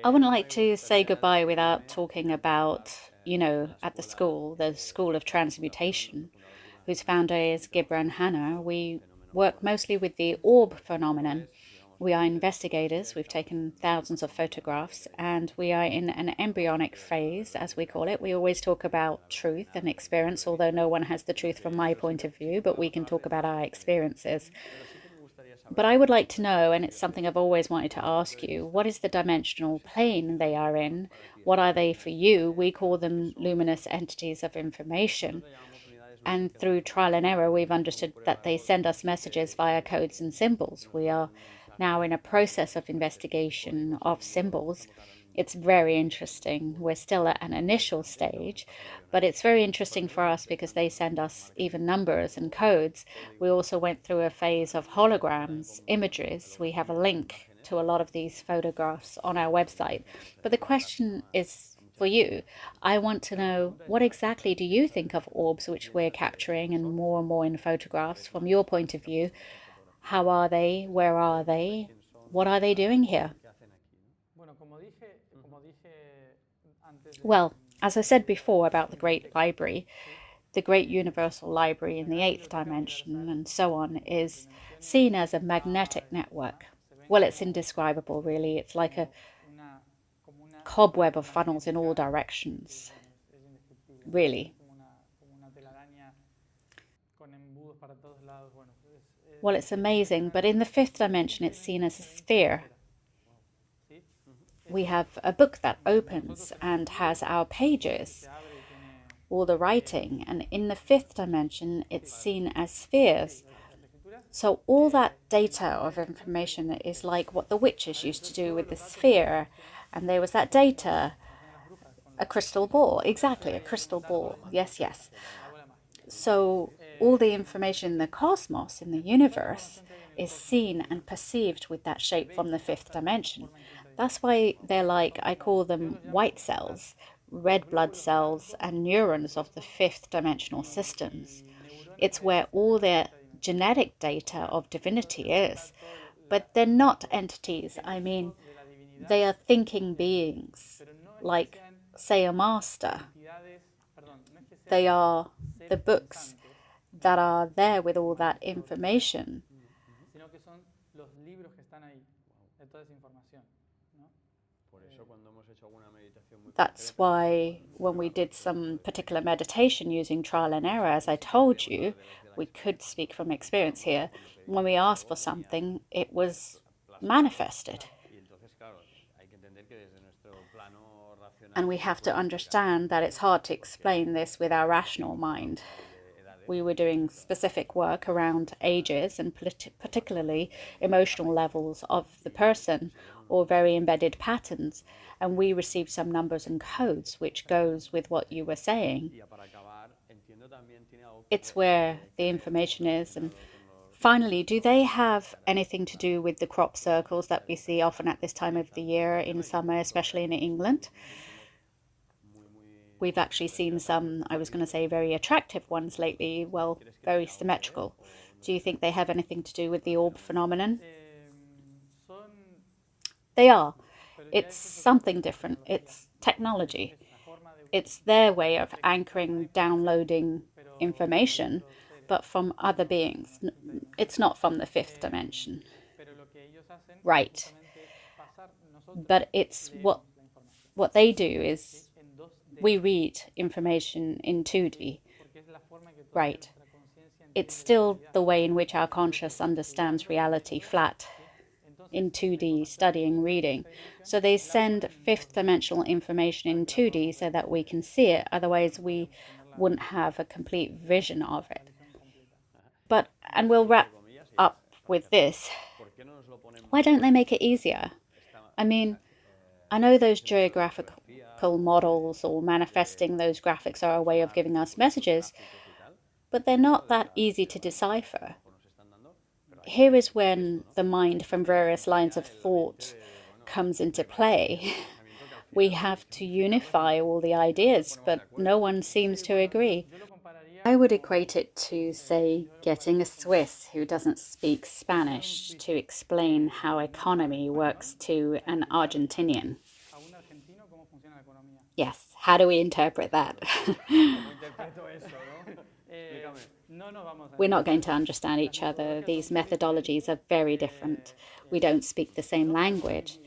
I wouldn't like to say goodbye without talking about, at the School of Transmutation, whose founder is Gibran Hanna. We work mostly with the orb phenomenon. We are investigators, we've taken thousands of photographs, and we are in an embryonic phase, as we call it. We always talk about truth and experience, although no one has the truth from my point of view, but we can talk about our experiences. But I would like to know, and it's something I've always wanted to ask you, what is the dimensional plane they are in? What are they for you? We call them luminous entities of information. And through trial and error, we've understood that they send us messages via codes and symbols. We are now in a process of investigation of symbols. It's very interesting. We're still at an initial stage, but it's very interesting for us because they send us even numbers and codes. We also went through a phase of holograms, images. We have a link to a lot of these photographs on our website. But the question is for you. I want to know, what exactly do you think of orbs which we're capturing and more in photographs from your point of view? How are they? Where are they? What are they doing here? Well, as I said before about the Great Library, the Great Universal Library in the eighth dimension and so on is seen as a magnetic network. Well, it's indescribable, really. It's like a cobweb of funnels in all directions, really. Well, it's amazing, but in the fifth dimension, it's seen as a sphere. We have a book that opens and has our pages, all the writing, and in the fifth dimension, it's seen as spheres. So all that data of information is like what the witches used to do with the sphere, and there was that data, a crystal ball, exactly, a crystal ball, yes. So all the information in the cosmos, in the universe, is seen and perceived with that shape from the fifth dimension. That's why they're like, I call them white cells, red blood cells, and neurons of the fifth dimensional systems. It's where all their genetic data of divinity is. But they're not entities. I mean, they are thinking beings, like, say, a master. They are the books that are there with all that information. That's why when we did some particular meditation using trial and error, as I told you, we could speak from experience here. When we asked for something, it was manifested. And we have to understand that it's hard to explain this with our rational mind. We were doing specific work around ages and particularly emotional levels of the person or very embedded patterns, and we received some numbers and codes which goes with what you were saying. It's where the information is. And finally, do they have anything to do with the crop circles that we see often at this time of the year in summer, especially in England? We've actually seen some, I was going to say, very attractive ones lately, well, very symmetrical. Do you think they have anything to do with the orb phenomenon? They are. It's something different. It's technology. It's their way of anchoring, downloading information, but from other beings. It's not from the fifth dimension. Right. But it's what they do is we read information in 2D. Right. It's still the way in which our conscious understands reality flat in 2D, studying, reading. So they send fifth dimensional information in 2D so that we can see it. Otherwise, we wouldn't have a complete vision of it. But, and we'll wrap up with this. Why don't they make it easier? I mean, I know those geographical models or manifesting those graphics are a way of giving us messages, but they're not that easy to decipher. Here is when the mind from various lines of thought comes into play. We have to unify all the ideas, but no one seems to agree. I would equate it to, say, getting a Swiss who doesn't speak Spanish to explain how economy works to an Argentinian. Yes, how do we interpret that? We're not going to understand each other. These methodologies are very different. We don't speak the same language.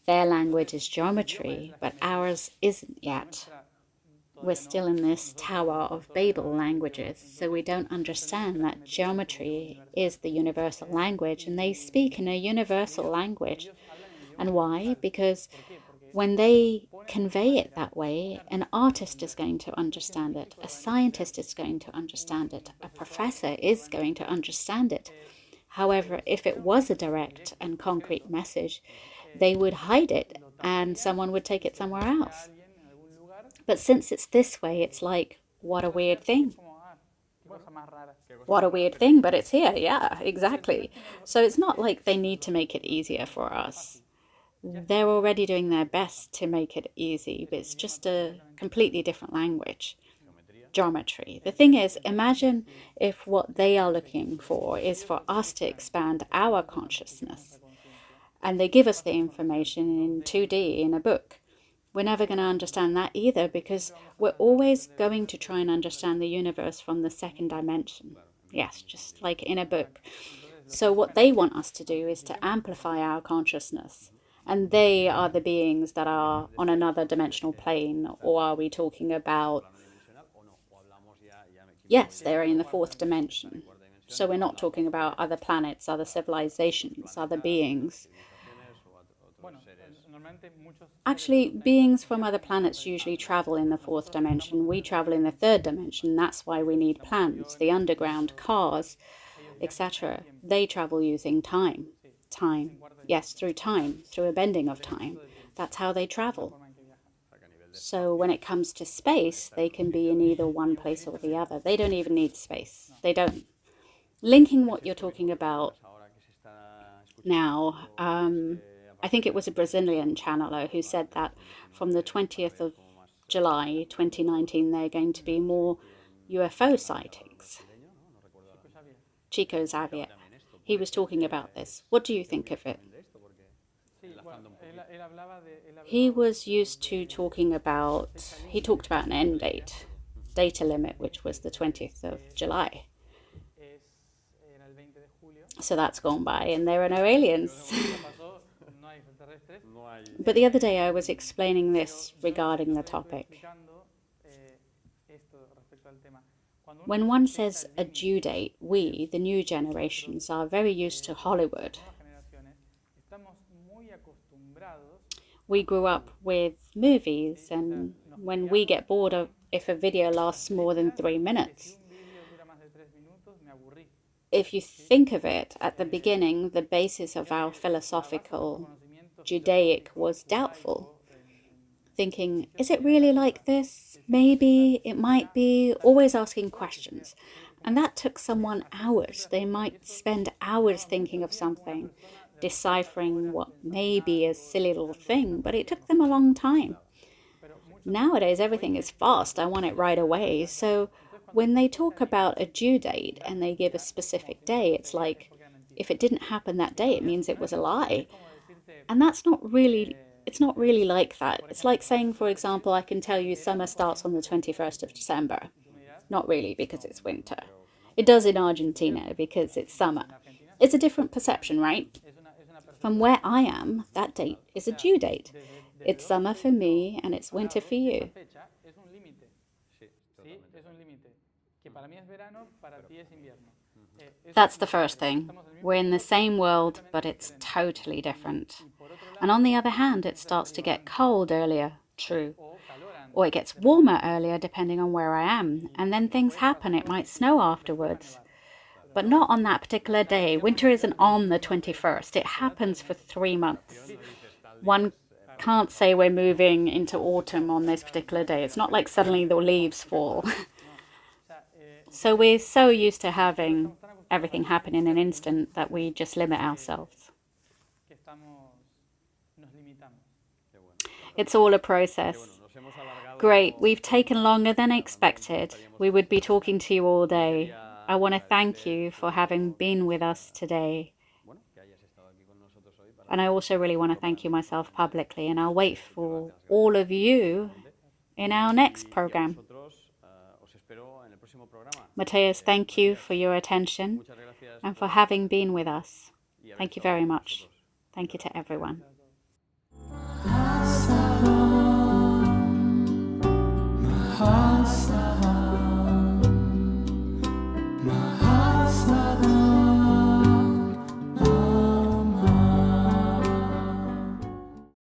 Their language is geometry, but ours isn't yet. We're still in this Tower of Babel languages, so we don't understand that geometry is the universal language, and they speak in a universal language. And why? Because when they convey it that way, an artist is going to understand it, a scientist is going to understand it, a professor is going to understand it. However, if it was a direct and concrete message, they would hide it and someone would take it somewhere else. But since it's this way, it's like, what a weird thing. What a weird thing, but it's here. Yeah, exactly. So it's not like they need to make it easier for us. They're already doing their best to make it easy, but it's just a completely different language. Geometry. The thing is, imagine if what they are looking for is for us to expand our consciousness and they give us the information in 2D in a book. We're never going to understand that either because we're always going to try and understand the universe from the second dimension. Yes, just like in a book. So what they want us to do is to amplify our consciousness. And they are the beings that are on another dimensional plane, or are we talking about, yes, they're in the fourth dimension. So we're not talking about other planets, other civilizations, other beings. Actually, beings from other planets usually travel in the fourth dimension. We travel in the third dimension. That's why we need plans, the underground, cars, etc. They travel using time. Time. Yes, through time, through a bending of time. That's how they travel. So when it comes to space, they can be in either one place or the other. They don't even need space. They don't. Linking what you're talking about now, I think it was a Brazilian channeler who said that from the 20th of July 2019, there are going to be more UFO sightings. Chico Xavier. He was talking about this. What do you think of it? He was used to talking about, he talked about an end date, data limit, which was the 20th of July. So that's gone by and there are no aliens. But the other day I was explaining this regarding the topic. When one says a due date, we, the new generations, are very used to Hollywood. We grew up with movies, and when we get bored of if a video lasts more than 3 minutes, if you think of it, at the beginning, the basis of our philosophical Judaic was doubtful. Thinking, is it really like this? Maybe, it might be, always asking questions. And that took someone hours. They might spend hours thinking of something, deciphering what may be a silly little thing, but it took them a long time. Nowadays, everything is fast. I want it right away. So when they talk about a due date and they give a specific day, it's like, if it didn't happen that day, it means it was a lie. And that's not really, it's not really like that. It's like saying, for example, I can tell you summer starts on the 21st of December. Not really, because it's winter. It does in Argentina because it's summer. It's a different perception, right? From where I am, that date is a due date. It's summer for me and it's winter for you. That's the first thing. We're in the same world, but it's totally different. And on the other hand, it starts to get cold earlier, true. Or it gets warmer earlier, depending on where I am. And then things happen. It might snow afterwards. But not on that particular day. Winter isn't on the 21st. It happens for 3 months. One can't say we're moving into autumn on this particular day. It's not like suddenly the leaves fall. So we're so used to having everything happen in an instant that we just limit ourselves. It's all a process. Great, we've taken longer than expected. We would be talking to you all day. I want to thank you for having been with us today. And I also really want to thank you myself publicly, and I'll wait for all of you in our next program. Matias, thank you for your attention and for having been with us. Thank you very much. Thank you to everyone.